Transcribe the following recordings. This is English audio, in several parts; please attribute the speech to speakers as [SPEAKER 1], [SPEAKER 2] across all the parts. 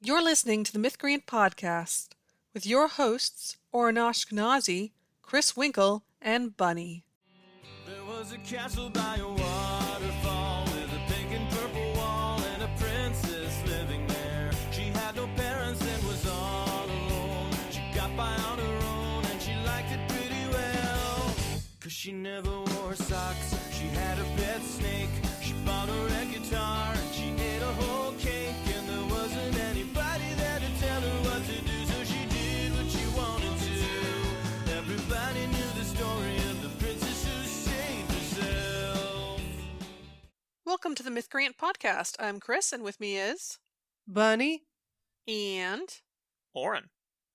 [SPEAKER 1] You're listening to the Mythcreant podcast with your hosts, Oren Ashkenazi, Chris Winkle, and Bunny.
[SPEAKER 2] There was a castle by a waterfall with a pink and purple wall and a princess living there. She had no parents and was all alone. She got by on her own and she liked it pretty well. 'Cause she never wore socks. She had a pet snake. She bought a red guitar and she ate a whole cake. And there wasn't anybody there to tell her what to do, so she did what she wanted to. Everybody knew the story of the princess who saved herself.
[SPEAKER 1] Welcome to the Mythcreant podcast. I'm Chris, and with me is...
[SPEAKER 3] Bunny?
[SPEAKER 1] And...
[SPEAKER 4] Oren.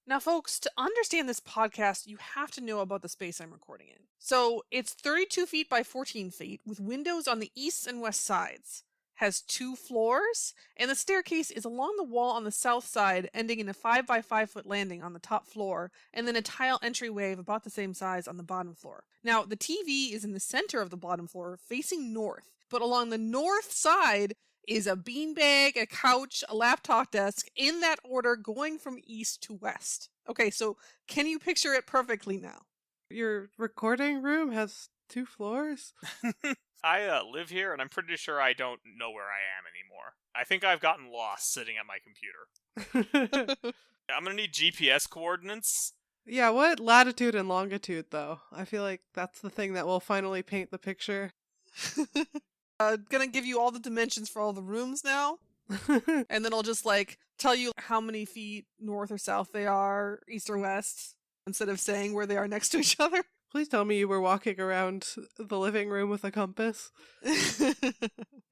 [SPEAKER 1] Now, folks, to understand this podcast, you have to know about the space I'm recording in. So, it's 32 feet by 14 feet, with windows on the east and west sides. Has 2 floors, and the staircase is along the wall on the south side, ending in a 5 by 5 foot landing on the top floor, and then a tile entryway of about the same size on the bottom floor. Now, the TV is in the center of the bottom floor, facing north, but along the north side is a beanbag, a couch, a laptop desk, in that order, going from east to west. Okay, so can you picture it perfectly now?
[SPEAKER 3] Your recording room has 2 floors?
[SPEAKER 4] I live here, and I'm pretty sure I don't know where I am anymore. I think I've gotten lost sitting at my computer. I'm gonna need GPS coordinates.
[SPEAKER 3] Yeah, what latitude and longitude, though? I feel like that's the thing that will finally paint the picture.
[SPEAKER 1] Gonna give you all the dimensions for all the rooms now, and then I'll just, tell you how many feet north or south they are, east or west, instead of saying where they are next to each other.
[SPEAKER 3] Please tell me you were walking around the living room with a compass.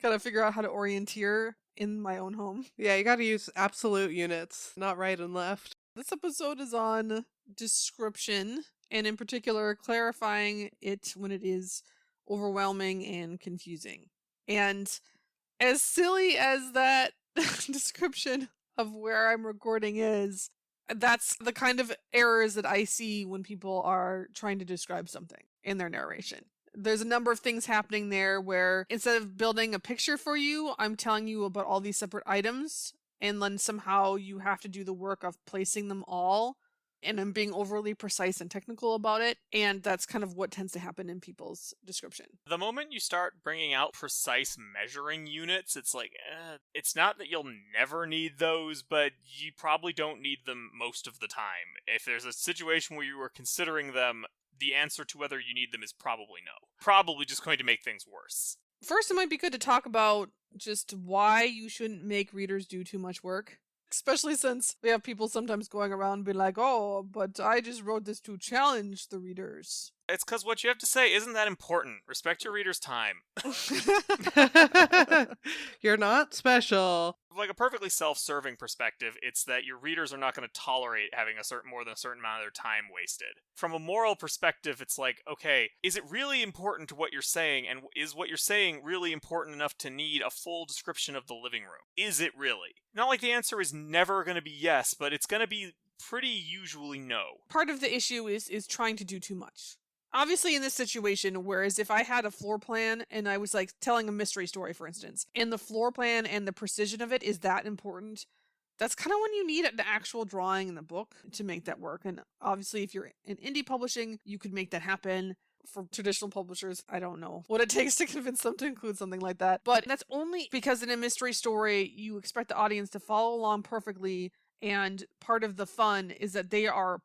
[SPEAKER 1] Gotta figure out how to orienteer in my own home.
[SPEAKER 3] Yeah, you gotta use absolute units, not right and left.
[SPEAKER 1] This episode is on description, and in particular, clarifying it when it is overwhelming and confusing. And as silly as that description of where I'm recording is, that's the kind of errors that I see when people are trying to describe something in their narration. There's a number of things happening there where instead of building a picture for you, I'm telling you about all these separate items, and then somehow you have to do the work of placing them all, and I'm being overly precise and technical about it, and that's kind of what tends to happen in people's description.
[SPEAKER 4] The moment you start bringing out precise measuring units, it's like, it's not that you'll never need those, but you probably don't need them most of the time. If there's a situation where you were considering them, the answer to whether you need them is probably no. Probably just going to make things worse.
[SPEAKER 1] First, it might be good to talk about just why you shouldn't make readers do too much work. Especially since we have people sometimes going around and be like, oh, but I just wrote this to challenge the readers.
[SPEAKER 4] It's because what you have to say isn't that important. Respect your reader's time.
[SPEAKER 3] You're not special.
[SPEAKER 4] Like a perfectly self-serving perspective, it's that your readers are not going to tolerate having more than a certain amount of their time wasted. From a moral perspective, it's like, okay, is it really important to what you're saying, and is what you're saying really important enough to need a full description of the living room? Is it really? Not like the answer is never going to be yes, but it's going to be pretty usually no.
[SPEAKER 1] Part of the issue is trying to do too much. Obviously, in this situation, whereas if I had a floor plan and I was telling a mystery story, for instance, and the floor plan and the precision of it is that important, that's kind of when you need the actual drawing in the book to make that work. And obviously, if you're in indie publishing, you could make that happen. For traditional publishers, I don't know what it takes to convince them to include something like that. But that's only because in a mystery story, you expect the audience to follow along perfectly. And part of the fun is that they are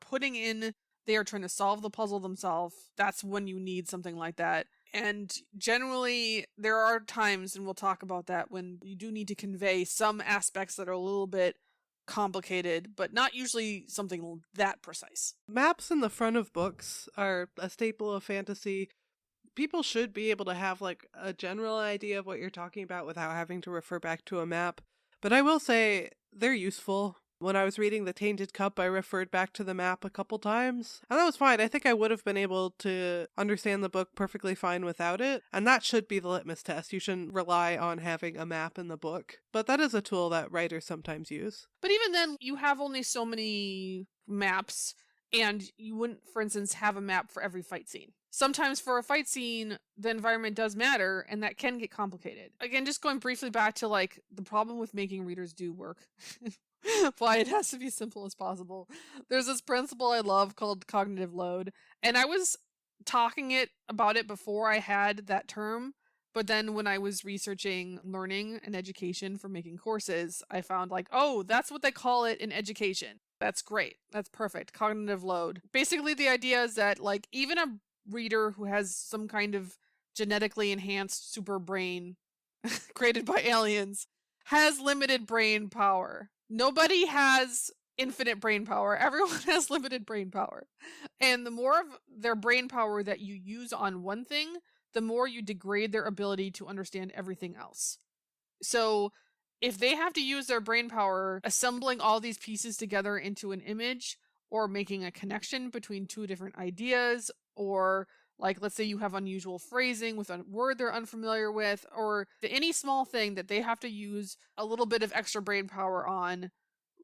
[SPEAKER 1] trying to solve the puzzle themselves. That's when you need something like that. And generally, there are times, and we'll talk about that, when you do need to convey some aspects that are a little bit complicated, but not usually something that precise.
[SPEAKER 3] Maps in the front of books are a staple of fantasy. People should be able to have a general idea of what you're talking about without having to refer back to a map. But I will say they're useful. When I was reading The Tainted Cup, I referred back to the map a couple times, and that was fine. I think I would have been able to understand the book perfectly fine without it, and that should be the litmus test. You shouldn't rely on having a map in the book, but that is a tool that writers sometimes use.
[SPEAKER 1] But even then, you have only so many maps, and you wouldn't, for instance, have a map for every fight scene. Sometimes for a fight scene, the environment does matter, and that can get complicated. Again, just going briefly back to the problem with making readers do work why it has to be simple as possible. There's this principle I love called cognitive load, and I was talking about it before I had that term, but then when I was researching learning and education for making courses, I found like, oh, that's what they call it in education. That's great. That's perfect. Cognitive load. Basically, the idea is that like even a reader who has some kind of genetically enhanced super brain created by aliens has limited brain power. Nobody has infinite brain power. Everyone has limited brain power. And the more of their brain power that you use on one thing, the more you degrade their ability to understand everything else. So if they have to use their brain power assembling all these pieces together into an image, or making a connection between two different ideas, or like let's say you have unusual phrasing with a word they're unfamiliar with, or any small thing that they have to use a little bit of extra brain power on,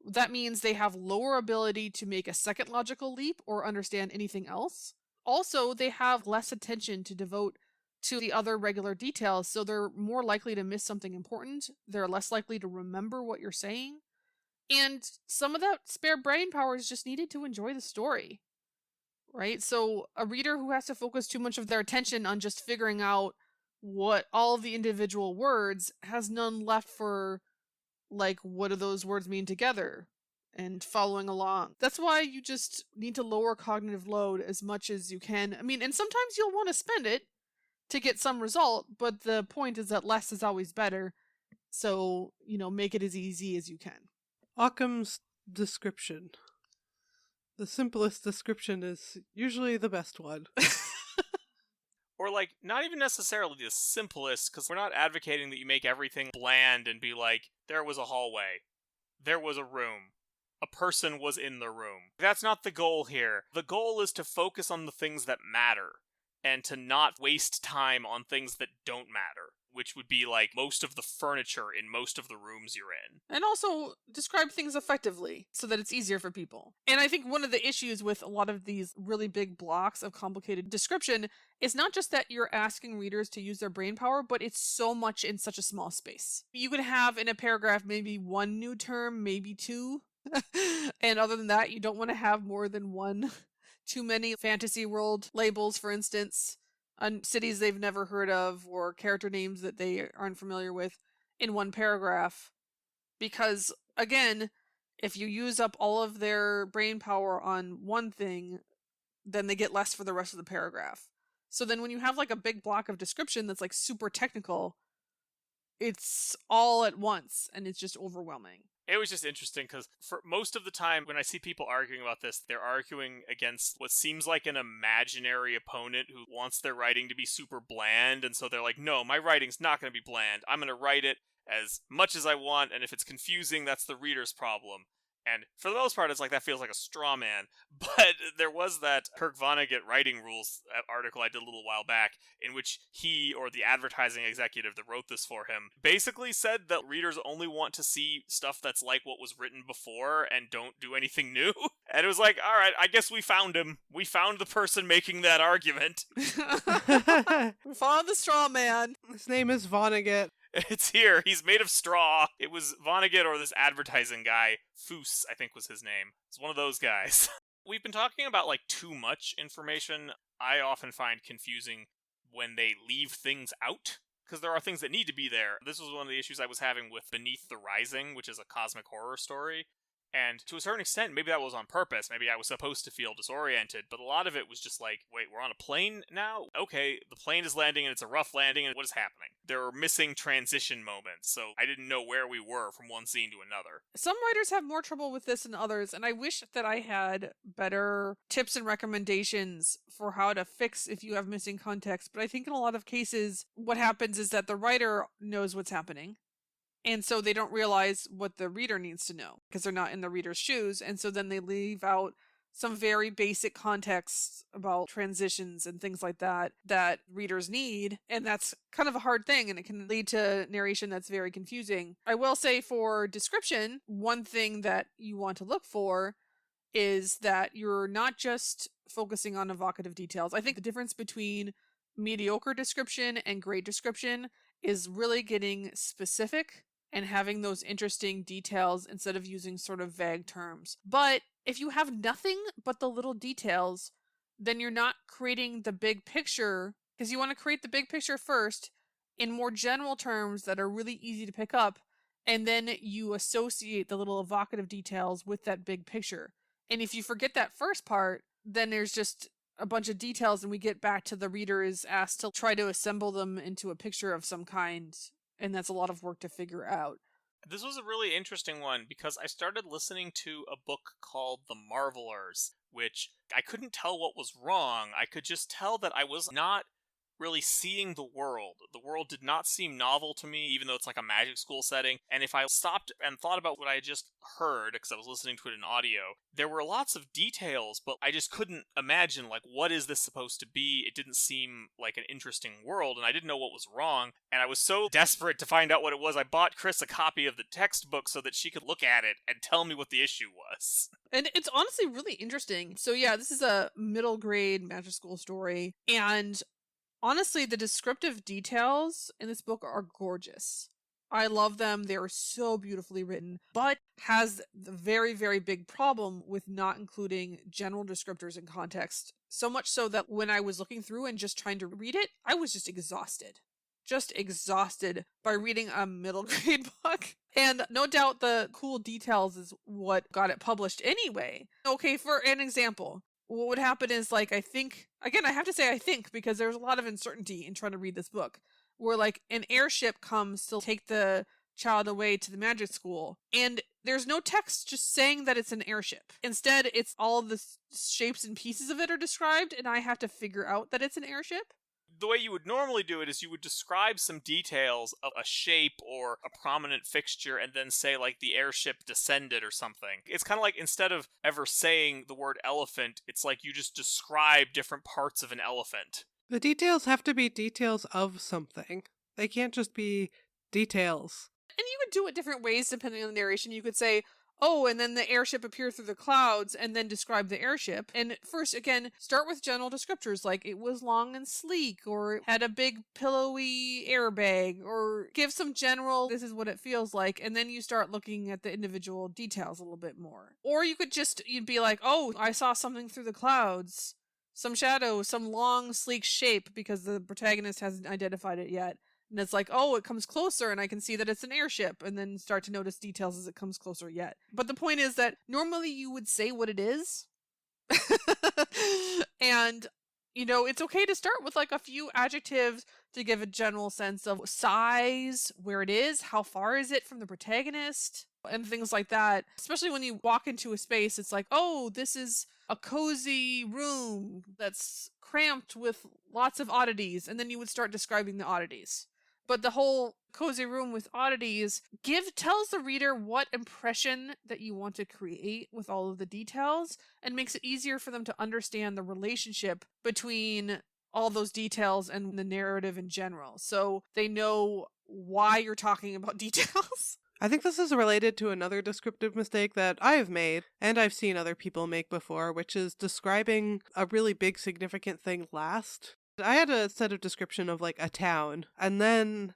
[SPEAKER 1] that means they have lower ability to make a second logical leap or understand anything else. Also, they have less attention to devote to the other regular details, so they're more likely to miss something important. They're less likely to remember what you're saying. And some of that spare brain power is just needed to enjoy the story, right? So a reader who has to focus too much of their attention on just figuring out what all of the individual words has none left for, like, what do those words mean together? And following along. That's why you just need to lower cognitive load as much as you can. I mean, and sometimes you'll want to spend it to get some result, but the point is that less is always better. So, make it as easy as you can.
[SPEAKER 3] Occam's description. The simplest description is usually the best one.
[SPEAKER 4] Or, like, not even necessarily the simplest, because we're not advocating that you make everything bland and be like, there was a hallway, there was a room, a person was in the room. That's not the goal here. The goal is to focus on the things that matter, and to not waste time on things that don't matter, which would be like most of the furniture in most of the rooms you're in.
[SPEAKER 1] And also describe things effectively so that it's easier for people. And I think one of the issues with a lot of these really big blocks of complicated description is not just that you're asking readers to use their brain power, but it's so much in such a small space. You could have in a paragraph maybe one new term, maybe two. And other than that, you don't want to have more than one. Too many fantasy world labels, for instance, on cities they've never heard of, or character names that they aren't familiar with in one paragraph. Because, again, if you use up all of their brain power on one thing, then they get less for the rest of the paragraph. So then when you have like a big block of description that's like super technical, it's all at once and it's just overwhelming.
[SPEAKER 4] It was just interesting because for most of the time when I see people arguing about this, they're arguing against what seems like an imaginary opponent who wants their writing to be super bland, and so they're like, no, my writing's not going to be bland. I'm going to write it as much as I want, and if it's confusing, that's the reader's problem. And for the most part, it's like that feels like a straw man. But there was that Kirk Vonnegut writing rules article I did a little while back in which he, or the advertising executive that wrote this for him, basically said that readers only want to see stuff that's like what was written before and don't do anything new. And it was like, all right, I guess we found him. We found the person making that argument.
[SPEAKER 1] We found the straw man.
[SPEAKER 3] His name is Vonnegut.
[SPEAKER 4] It's here. He's made of straw. It was Vonnegut or this advertising guy. Foose, I think was his name. It's one of those guys. We've been talking about, like, too much information. I often find confusing when they leave things out, because there are things that need to be there. This was one of the issues I was having with Beneath the Rising, which is a cosmic horror story. And to a certain extent, maybe that was on purpose. Maybe I was supposed to feel disoriented, but a lot of it was just like, wait, we're on a plane now? Okay, the plane is landing and it's a rough landing, and what is happening? There were missing transition moments, so I didn't know where we were from one scene to another.
[SPEAKER 1] Some writers have more trouble with this than others, and I wish that I had better tips and recommendations for how to fix if you have missing context, but I think in a lot of cases, what happens is that the writer knows what's happening. And so they don't realize what the reader needs to know because they're not in the reader's shoes. And so then they leave out some very basic context about transitions and things like that that readers need. And that's kind of a hard thing, and it can lead to narration that's very confusing. I will say for description, one thing that you want to look for is that you're not just focusing on evocative details. I think the difference between mediocre description and great description is really getting specific and having those interesting details instead of using sort of vague terms. But if you have nothing but the little details, then you're not creating the big picture, because you want to create the big picture first in more general terms that are really easy to pick up, and then you associate the little evocative details with that big picture. And if you forget that first part, then there's just a bunch of details, and we get back to the reader is asked to try to assemble them into a picture of some kind, and that's a lot of work to figure out.
[SPEAKER 4] This was a really interesting one because I started listening to a book called The Marvelers, which I couldn't tell what was wrong. I could just tell that I was not really seeing the world. The world did not seem novel to me, even though it's like a magic school setting. And if I stopped and thought about what I had just heard, because I was listening to it in audio, there were lots of details, but I just couldn't imagine, like, what is this supposed to be? It didn't seem like an interesting world, and I didn't know what was wrong. And I was so desperate to find out what it was, I bought Chris a copy of the textbook so that she could look at it and tell me what the issue was.
[SPEAKER 1] And it's honestly really interesting. So yeah, this is a middle grade magic school story, and honestly, the descriptive details in this book are gorgeous. I love them. They are so beautifully written, but has the very, very big problem with not including general descriptors in context. So much so that when I was looking through and just trying to read it, I was just exhausted. Just exhausted by reading a middle grade book. And no doubt the cool details is what got it published anyway. Okay, for an example, what would happen is, like, I think, again, I have to say I think, because there's a lot of uncertainty in trying to read this book, where, like, an airship comes to take the child away to the magic school, and there's no text just saying that it's an airship. Instead, it's all the shapes and pieces of it are described, and I have to figure out that it's an airship.
[SPEAKER 4] The way you would normally do it is you would describe some details of a shape or a prominent fixture and then say, like, the airship descended or something. It's kind of like, instead of ever saying the word elephant, it's like you just describe different parts of an elephant.
[SPEAKER 3] The details have to be details of something. They can't just be details.
[SPEAKER 1] And you could do it different ways depending on the narration. You could say, oh, and then the airship appeared through the clouds, and then describe the airship. And first, again, start with general descriptors, like it was long and sleek, or it had a big pillowy airbag, or give some general, this is what it feels like, and then you start looking at the individual details a little bit more. Or you could just, you'd be like, oh, I saw something through the clouds, some shadow, some long, sleek shape, because the protagonist hasn't identified it yet. And it's like, oh, it comes closer and I can see that it's an airship, and then start to notice details as it comes closer yet. But the point is that normally you would say what it is. And, you know, it's okay to start with like a few adjectives to give a general sense of size, where it is, how far is it from the protagonist, and things like that. Especially when you walk into a space, it's like, oh, this is a cozy room that's cramped with lots of oddities, and then you would start describing the oddities. But the whole cozy room with oddities tells the reader what impression that you want to create with all of the details, and makes it easier for them to understand the relationship between all those details and the narrative in general. So they know why you're talking about details.
[SPEAKER 3] I think this is related to another descriptive mistake that I have made, and I've seen other people make before, which is describing a really big significant thing last. I had a set of description of like a town, and then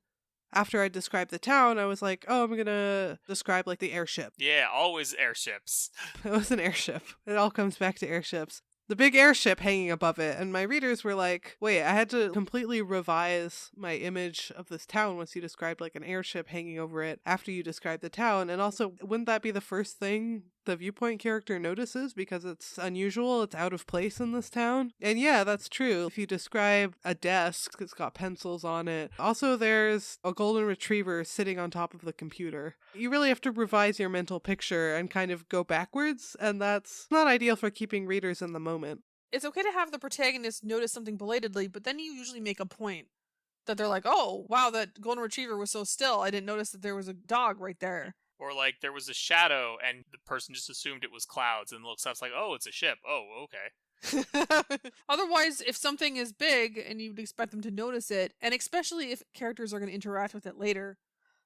[SPEAKER 3] after I described the town, I was like, oh, I'm gonna describe like the airship.
[SPEAKER 4] Yeah, always airships.
[SPEAKER 3] It was an airship. It all comes back to airships. The big airship hanging above it, and my readers were like, wait, I had to completely revise my image of this town once you described like an airship hanging over it after you described the town. And also, wouldn't that be the first thing the viewpoint character notices, because it's unusual, it's out of place in this town? And yeah, that's true. If you describe a desk, it's got pencils on it. Also, there's a golden retriever sitting on top of the computer. You really have to revise your mental picture and kind of go backwards, and that's not ideal for keeping readers in the moment.
[SPEAKER 1] It's okay to have the protagonist notice something belatedly, but then you usually make a point that they're like, oh, wow, that golden retriever was so still, I didn't notice that there was a dog right there.
[SPEAKER 4] Or like there was a shadow and the person just assumed it was clouds and looks up, it's like, oh, it's a ship. Oh, okay.
[SPEAKER 1] Otherwise, if something is big and you'd expect them to notice it, and especially if characters are going to interact with it later.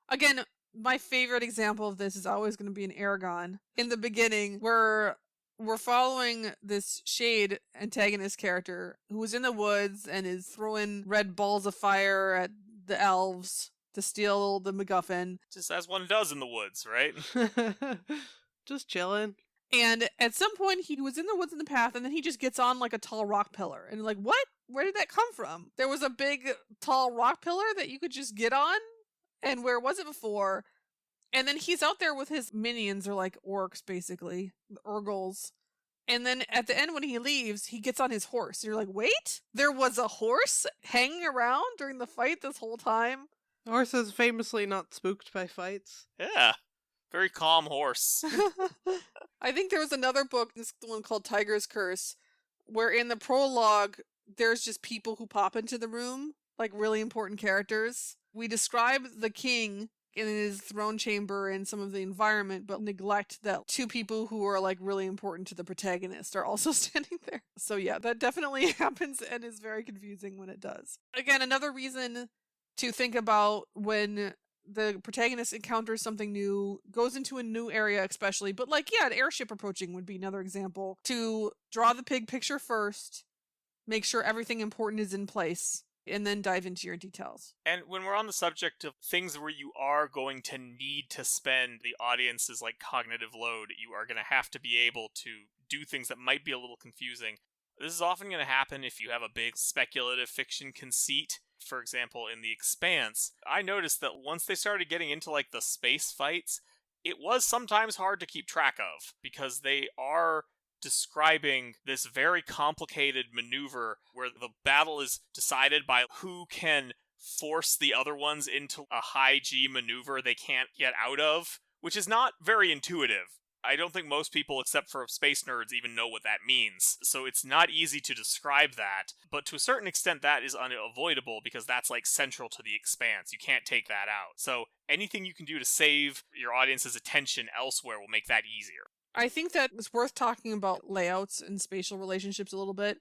[SPEAKER 1] Again, my favorite example of this is always going to be in Aragon. In the beginning, where we're following this Shade antagonist character who was in the woods and is throwing red balls of fire at the elves to steal the MacGuffin.
[SPEAKER 4] Just as one does in the woods, right?
[SPEAKER 3] Just chilling.
[SPEAKER 1] And at some point, he was in the woods in the path, and then he just gets on like a tall rock pillar. And like, what? Where did that come from? There was a big, tall rock pillar that you could just get on? And where was it before? And then he's out there with his minions, or like orcs, basically, the Urgles. And then at the end, when he leaves, he gets on his horse. You're like, wait, there was a horse hanging around during the fight this whole time?
[SPEAKER 3] Horses famously not spooked by fights.
[SPEAKER 4] Yeah. Very calm horse.
[SPEAKER 1] I think there was another book, this one called Tiger's Curse, where in the prologue, there's just people who pop into the room, like really important characters. We describe the king in his throne chamber and some of the environment, but neglect that two people who are like really important to the protagonist are also standing there. So yeah, that definitely happens and is very confusing when it does. Again, another reason to think about when the protagonist encounters something new, goes into a new area especially, but like, yeah, an airship approaching would be another example, to draw the big picture first, make sure everything important is in place, and then dive into your details.
[SPEAKER 4] And when we're on the subject of things where you are going to need to spend the audience's like cognitive load, you are going to have to be able to do things that might be a little confusing. This is often going to happen if you have a big speculative fiction conceit. For example, in The Expanse, I noticed that once they started getting into like the space fights, it was sometimes hard to keep track of, because they are describing this very complicated maneuver where the battle is decided by who can force the other ones into a high G maneuver they can't get out of, which is not very intuitive. I don't think most people, except for space nerds, even know what that means. So it's not easy to describe that, but to a certain extent that is unavoidable because that's like central to The Expanse. You can't take that out. So anything you can do to save your audience's attention elsewhere will make that easier.
[SPEAKER 1] I think that it's worth talking about layouts and spatial relationships a little bit.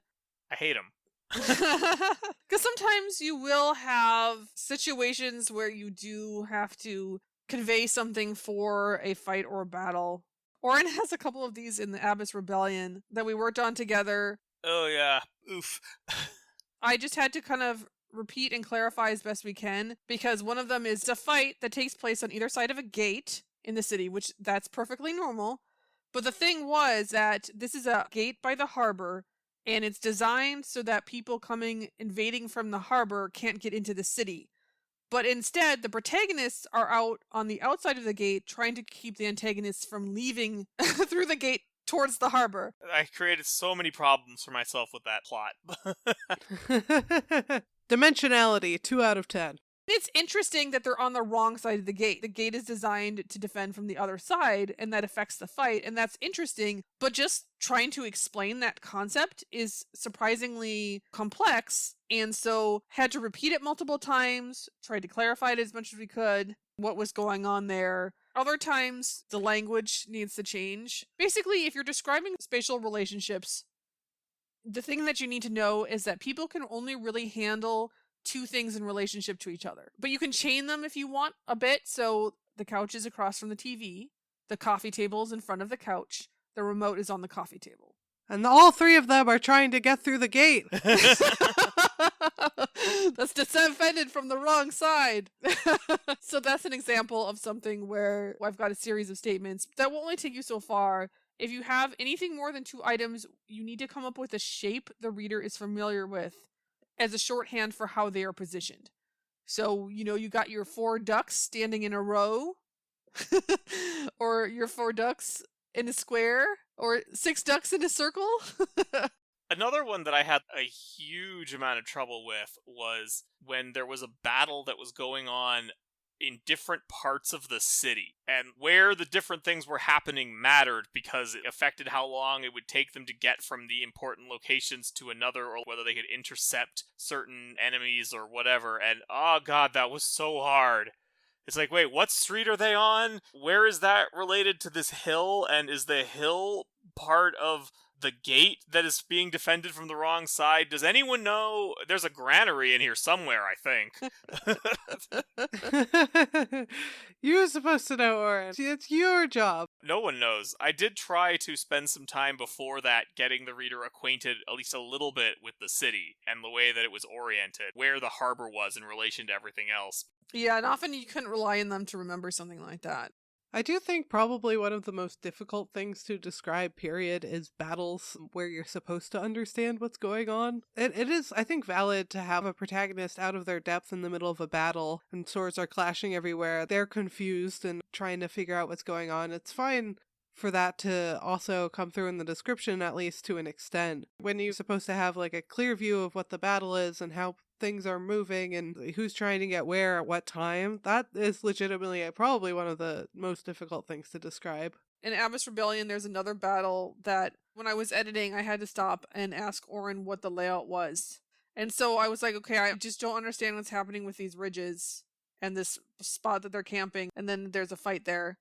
[SPEAKER 4] I hate them.
[SPEAKER 1] Because sometimes you will have situations where you do have to convey something for a fight or a battle. Oren has a couple of these in the Abyss Rebellion that we worked on together.
[SPEAKER 4] Oh yeah, oof.
[SPEAKER 1] I just had to kind of repeat and clarify as best we can, because one of them is a fight that takes place on either side of a gate in the city, which that's perfectly normal. But the thing was that this is a gate by the harbor, and it's designed so that people invading from the harbor can't get into the city. But instead, the protagonists are out on the outside of the gate trying to keep the antagonists from leaving through the gate towards the harbor.
[SPEAKER 4] I created so many problems for myself with that plot.
[SPEAKER 3] Dimensionality, 2 out of 10.
[SPEAKER 1] It's interesting that they're on the wrong side of the gate. The gate is designed to defend from the other side, and that affects the fight, and that's interesting. But just trying to explain that concept is surprisingly complex, and so had to repeat it multiple times, tried to clarify it as much as we could, what was going on there. Other times, the language needs to change. Basically, if you're describing spatial relationships, the thing that you need to know is that people can only really handle two things in relationship to each other. But you can chain them if you want a bit. So the couch is across from the TV, the coffee table is in front of the couch, the remote is on the coffee table.
[SPEAKER 3] And all 3 of them are trying to get through the gate.
[SPEAKER 1] That's defended from the wrong side. So that's an example of something where I've got a series of statements that will only take you so far. If you have anything more than 2 items, you need to come up with a shape the reader is familiar with as a shorthand for how they are positioned. So, you got your 4 ducks standing in a row, or your 4 ducks in a square, or 6 ducks in a circle.
[SPEAKER 4] Another one that I had a huge amount of trouble with was when there was a battle that was going on in different parts of the city, and where the different things were happening mattered because it affected how long it would take them to get from the important locations to another, or whether they could intercept certain enemies or whatever. And oh god, that was so hard. It's like, wait, what street are they on? Where is that related to this hill? And is the hill part of the gate that is being defended from the wrong side? Does anyone know? There's a granary in here somewhere, I think.
[SPEAKER 3] You're supposed to know, Oren. It's your job.
[SPEAKER 4] No one knows. I did try to spend some time before that getting the reader acquainted at least a little bit with the city and the way that it was oriented, where the harbor was in relation to everything else.
[SPEAKER 1] Yeah, and often you couldn't rely on them to remember something like that.
[SPEAKER 3] I do think probably one of the most difficult things to describe, period, is battles where you're supposed to understand what's going on. It is, I think, valid to have a protagonist out of their depth in the middle of a battle and swords are clashing everywhere. They're confused and trying to figure out what's going on. It's fine for that to also come through in the description, at least to an extent. When you're supposed to have like a clear view of what the battle is and how things are moving and who's trying to get where at what time, that is legitimately probably one of the most difficult things to describe.
[SPEAKER 1] In Abyss Rebellion, there's another battle that when I was editing, I had to stop and ask Oren what the layout was. And so I was like, okay, I just don't understand what's happening with these ridges and this spot that they're camping, and then there's a fight there.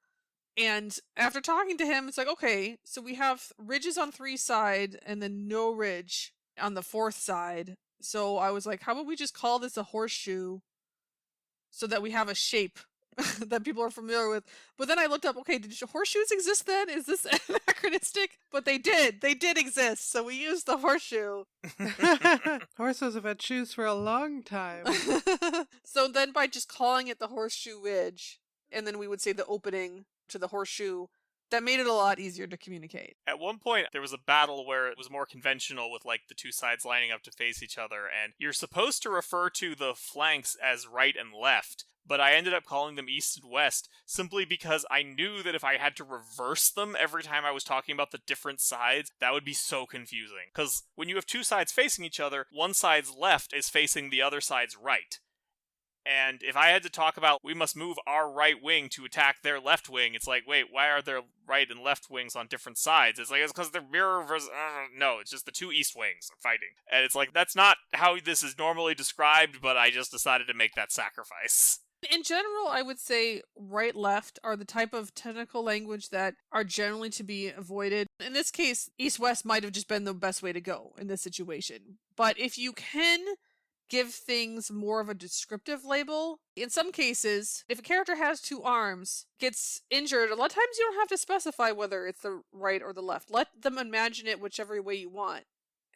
[SPEAKER 1] And after talking to him, it's like, okay, so we have ridges on 3 sides and then no ridge on the 4th side. So I was like, how about we just call this a horseshoe so that we have a shape that people are familiar with. But then I looked up, okay, did horseshoes exist then? Is this anachronistic? But they did. They did exist. So we used the horseshoe.
[SPEAKER 3] Horses have had shoes for a long time.
[SPEAKER 1] So then by just calling it the horseshoe ridge, and then we would say the opening to the horseshoe, that made it a lot easier to communicate.
[SPEAKER 4] At one point, there was a battle where it was more conventional with, like, the 2 sides lining up to face each other, and you're supposed to refer to the flanks as right and left, but I ended up calling them east and west simply because I knew that if I had to reverse them every time I was talking about the different sides, that would be so confusing. Because when you have 2 sides facing each other, one side's left is facing the other side's right. And if I had to talk about we must move our right wing to attack their left wing, it's like, wait, why are their right and left wings on different sides? It's like, it's because they're mirror versus... no, it's just the 2 east wings are fighting. And it's like, that's not how this is normally described, but I just decided to make that sacrifice.
[SPEAKER 1] In general, I would say right-left are the type of technical language that are generally to be avoided. In this case, east-west might have just been the best way to go in this situation. But if you can give things more of a descriptive label. In some cases, if a character has 2 arms, gets injured, a lot of times you don't have to specify whether it's the right or the left. Let them imagine it whichever way you want,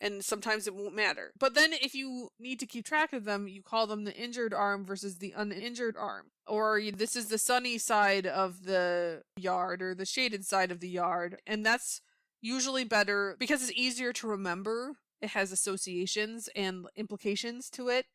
[SPEAKER 1] and sometimes it won't matter. But then if you need to keep track of them, you call them the injured arm versus the uninjured arm. Or this is the sunny side of the yard or the shaded side of the yard. And that's usually better because it's easier to remember. It has associations and implications to it,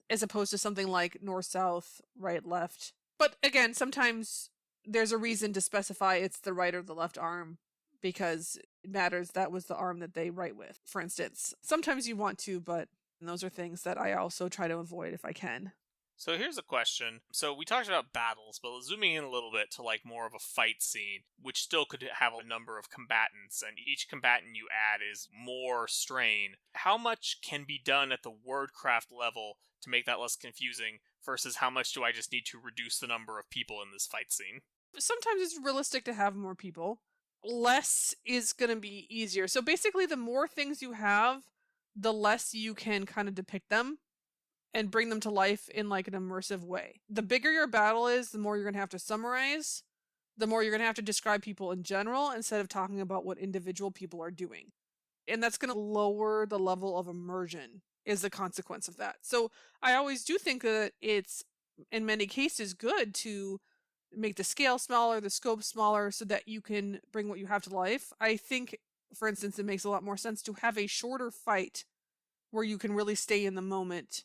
[SPEAKER 1] as opposed to something like north-south, right-left. But again, sometimes there's a reason to specify it's the right or the left arm, because it matters that was the arm that they write with, for instance. Sometimes you want to, but those are things that I also try to avoid if I can.
[SPEAKER 4] So here's a question. So we talked about battles, but zooming in a little bit to like more of a fight scene, which still could have a number of combatants, and each combatant you add is more strain. How much can be done at the wordcraft level to make that less confusing versus how much do I just need to reduce the number of people in this fight scene?
[SPEAKER 1] Sometimes it's realistic to have more people. Less is going to be easier. So basically, the more things you have, the less you can kind of depict them and bring them to life in like an immersive way. The bigger your battle is, the more you're going to have to summarize, the more you're going to have to describe people in general instead of talking about what individual people are doing. And that's going to lower the level of immersion is the consequence of that. So I always do think that it's, in many cases, good to make the scale smaller, the scope smaller, so that you can bring what you have to life. I think, for instance, it makes a lot more sense to have a shorter fight where you can really stay in the moment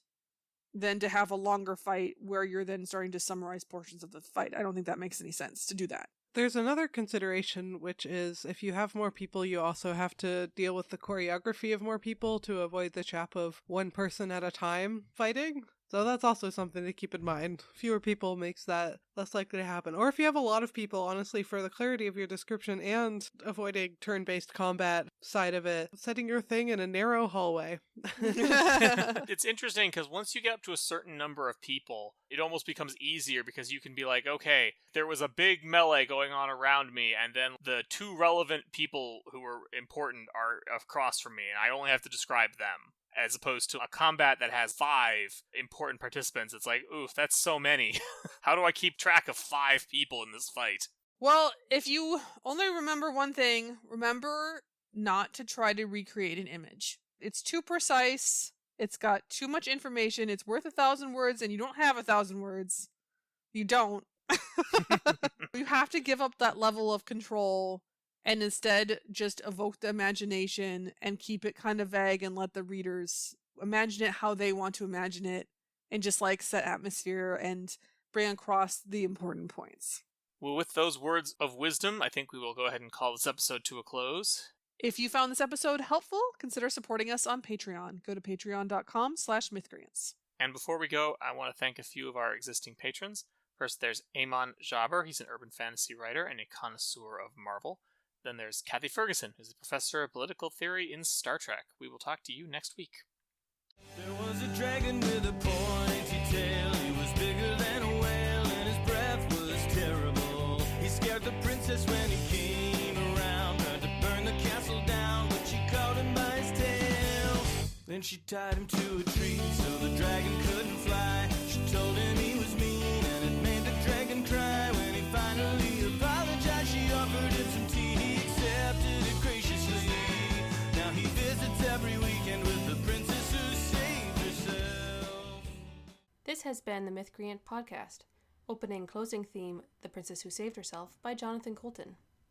[SPEAKER 1] than to have a longer fight where you're then starting to summarize portions of the fight. I don't think that makes any sense to do that.
[SPEAKER 3] There's another consideration, which is if you have more people, you also have to deal with the choreography of more people to avoid the trap of one person at a time fighting. So that's also something to keep in mind. Fewer people makes that less likely to happen. Or if you have a lot of people, honestly, for the clarity of your description and avoiding turn-based combat side of it, setting your thing in a narrow hallway.
[SPEAKER 4] It's interesting because once you get up to a certain number of people, it almost becomes easier because you can be like, okay, there was a big melee going on around me, and then the 2 relevant people who were important are across from me, and I only have to describe them. As opposed to a combat that has 5 important participants. It's like, oof, that's so many. How do I keep track of 5 people in this fight?
[SPEAKER 1] Well, if you only remember one thing, remember not to try to recreate an image. It's too precise. It's got too much information. It's worth 1,000 words, and you don't have 1,000 words. You don't. You have to give up that level of control and instead just evoke the imagination and keep it kind of vague and let the readers imagine it how they want to imagine it and just like set atmosphere and bring across the important points.
[SPEAKER 4] Well, with those words of wisdom, I think we will go ahead and call this episode to a close.
[SPEAKER 1] If you found this episode helpful, consider supporting us on Patreon. Go to patreon.com/Mythcreants.
[SPEAKER 4] And before we go, I want to thank a few of our existing patrons. First, there's Amon Jaber. He's an urban fantasy writer and a connoisseur of Marvel. Then there's Kathy Ferguson, who's a professor of political theory in Star Trek. We will talk to you next week.
[SPEAKER 2] There was a dragon with a pointy tail. He was bigger than a whale and his breath was terrible. He scared the princess when he came around. Tried to burn the castle down, but she caught him by his tail. Then she tied him to a tree so the dragon couldn't fly. She told him he was mean and it made the dragon cry. When he finally apologized, she offered him some tea. He accepted it graciously. Now he visits every weekend with the princess who saved herself.
[SPEAKER 5] This has been the Mythcreant podcast. Opening and closing theme, The Princess Who Saved Herself, by Jonathan Colton.